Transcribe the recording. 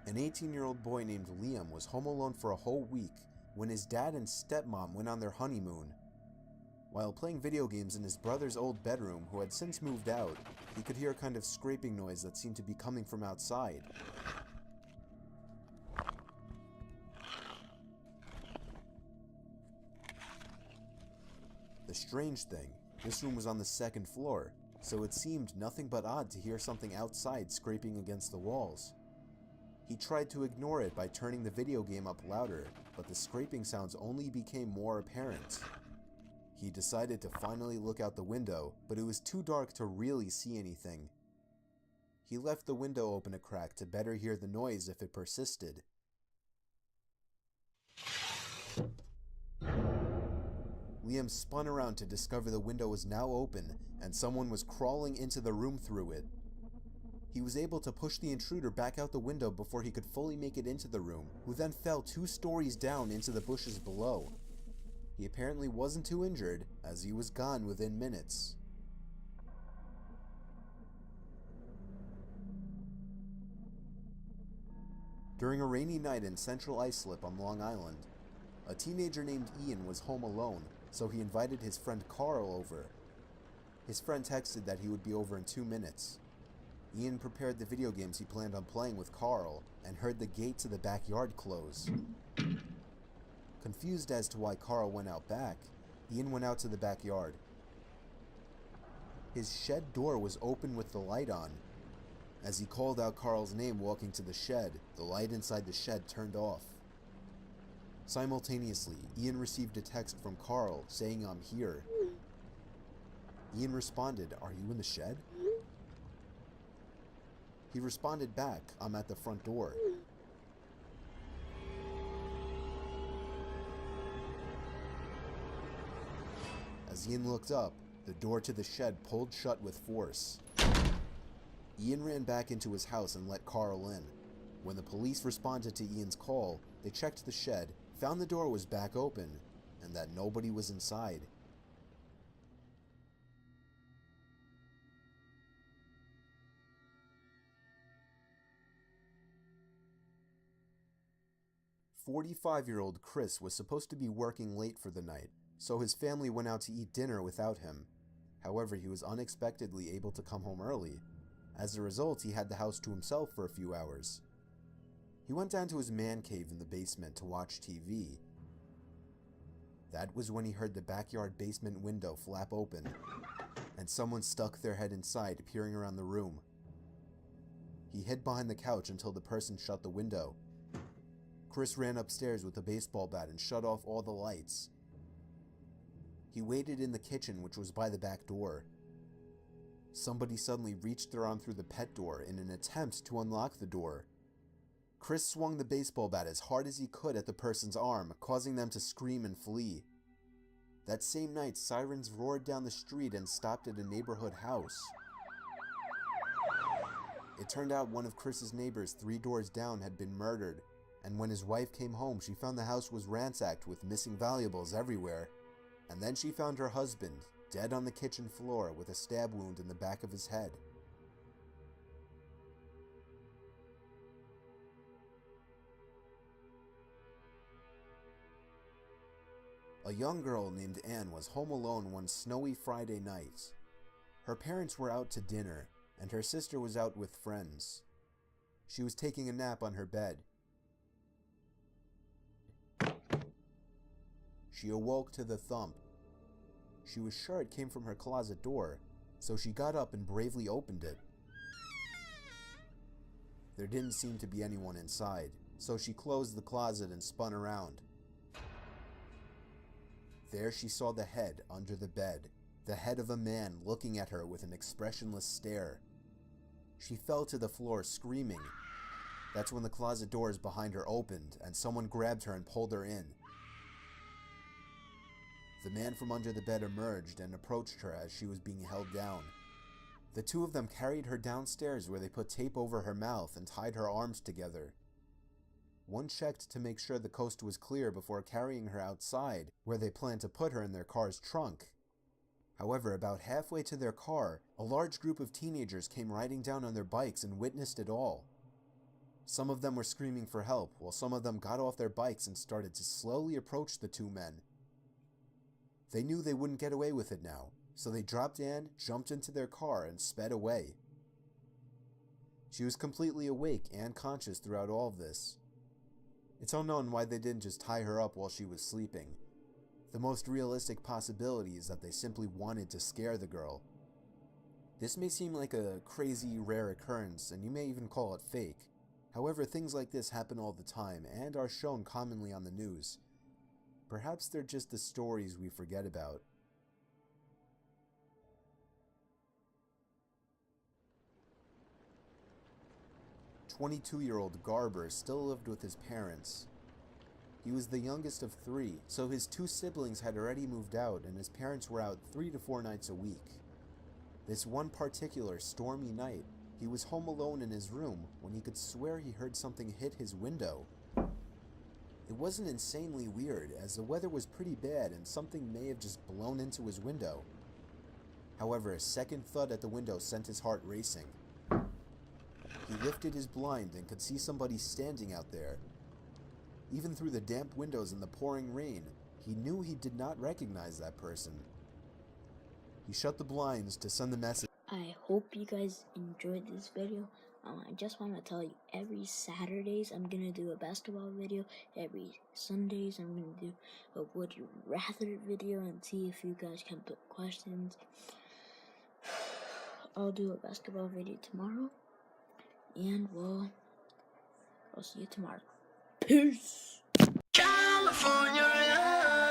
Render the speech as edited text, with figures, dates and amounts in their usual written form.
An 18-year-old boy named Liam was home alone for a whole week when his dad and stepmom went on their honeymoon. While playing video games in his brother's old bedroom, who had since moved out, he could hear a kind of scraping noise that seemed to be coming from outside. The strange thing, this room was on the second floor, so it seemed nothing but odd to hear something outside scraping against the walls. He tried to ignore it by turning the video game up louder, but the scraping sounds only became more apparent. He decided to finally look out the window, but it was too dark to really see anything. He left the window open a crack to better hear the noise if it persisted. Liam spun around to discover the window was now open and someone was crawling into the room through it. He was able to push the intruder back out the window before he could fully make it into the room, who then fell 2 stories down into the bushes below. He apparently wasn't too injured, as he was gone within minutes. During a rainy night in central Islip on Long Island, a teenager named Ian was home alone, so he invited his friend Carl over. His friend texted that he would be over in 2 minutes. Ian prepared the video games he planned on playing with Carl and heard the gate to the backyard close. Confused as to why Carl went out back, Ian went out to the backyard. His shed door was open with the light on. As he called out Carl's name walking to the shed, the light inside the shed turned off. Simultaneously, Ian received a text from Carl saying, "I'm here." Ian responded, "Are you in the shed?" He responded back, "I'm at the front door." As Ian looked up, the door to the shed pulled shut with force. Ian ran back into his house and let Carl in. When the police responded to Ian's call, they checked the shed, found the door was back open, and that nobody was inside. "45-year-old Chris was supposed to be working late for the night, so his family went out to eat dinner without him. However, he was unexpectedly able to come home early. As a result, he had the house to himself for a few hours. He went down to his man cave in the basement to watch TV. That was when he heard the backyard basement window flap open, and someone stuck their head inside, peering around the room. He hid behind the couch until the person shut the window. Chris ran upstairs with a baseball bat and shut off all the lights. He waited in the kitchen, which was by the back door. Somebody suddenly reached their arm through the pet door in an attempt to unlock the door. Chris swung the baseball bat as hard as he could at the person's arm, causing them to scream and flee. That same night, sirens roared down the street and stopped at a neighborhood house. It turned out one of Chris's neighbors 3 doors down had been murdered, and when his wife came home, she found the house was ransacked with missing valuables everywhere. And then she found her husband, dead on the kitchen floor with a stab wound in the back of his head. A young girl named Anne was home alone one snowy Friday night. Her parents were out to dinner, and her sister was out with friends. She was taking a nap on her bed. She awoke to the thump. She was sure it came from her closet door, so she got up and bravely opened it. There didn't seem to be anyone inside, so she closed the closet and spun around. There she saw the head under the bed, the head of a man looking at her with an expressionless stare. She fell to the floor screaming. That's when the closet doors behind her opened and someone grabbed her and pulled her in. The man from under the bed emerged and approached her as she was being held down. The two of them carried her downstairs where they put tape over her mouth and tied her arms together. One checked to make sure the coast was clear before carrying her outside, where they planned to put her in their car's trunk. However, about halfway to their car, a large group of teenagers came riding down on their bikes and witnessed it all. Some of them were screaming for help, while some of them got off their bikes and started to slowly approach the two men. They knew they wouldn't get away with it now, so they dropped Anne, jumped into their car, and sped away. She was completely awake and conscious throughout all of this. It's unknown why they didn't just tie her up while she was sleeping. The most realistic possibility is that they simply wanted to scare the girl. This may seem like a crazy, rare occurrence, and you may even call it fake. However, things like this happen all the time and are shown commonly on the news. Perhaps they're just the stories we forget about. 22-year-old Garber still lived with his parents. He was the youngest of 3, so his 2 siblings had already moved out and his parents were out 3 to 4 nights a week. This one particular stormy night, he was home alone in his room when he could swear he heard something hit his window. It wasn't insanely weird, as the weather was pretty bad and something may have just blown into his window. However, a second thud at the window sent his heart racing. He lifted his blind and could see somebody standing out there. Even through the damp windows and the pouring rain, he knew he did not recognize that person. He shut the blinds to send the message. I hope you guys enjoyed this video. I just want to tell you, every Saturdays I'm going to do a basketball video. Every Sundays I'm going to do a would you rather video and see if you guys can put questions. I'll do a basketball video tomorrow. And well, I'll see you tomorrow. Peace! California.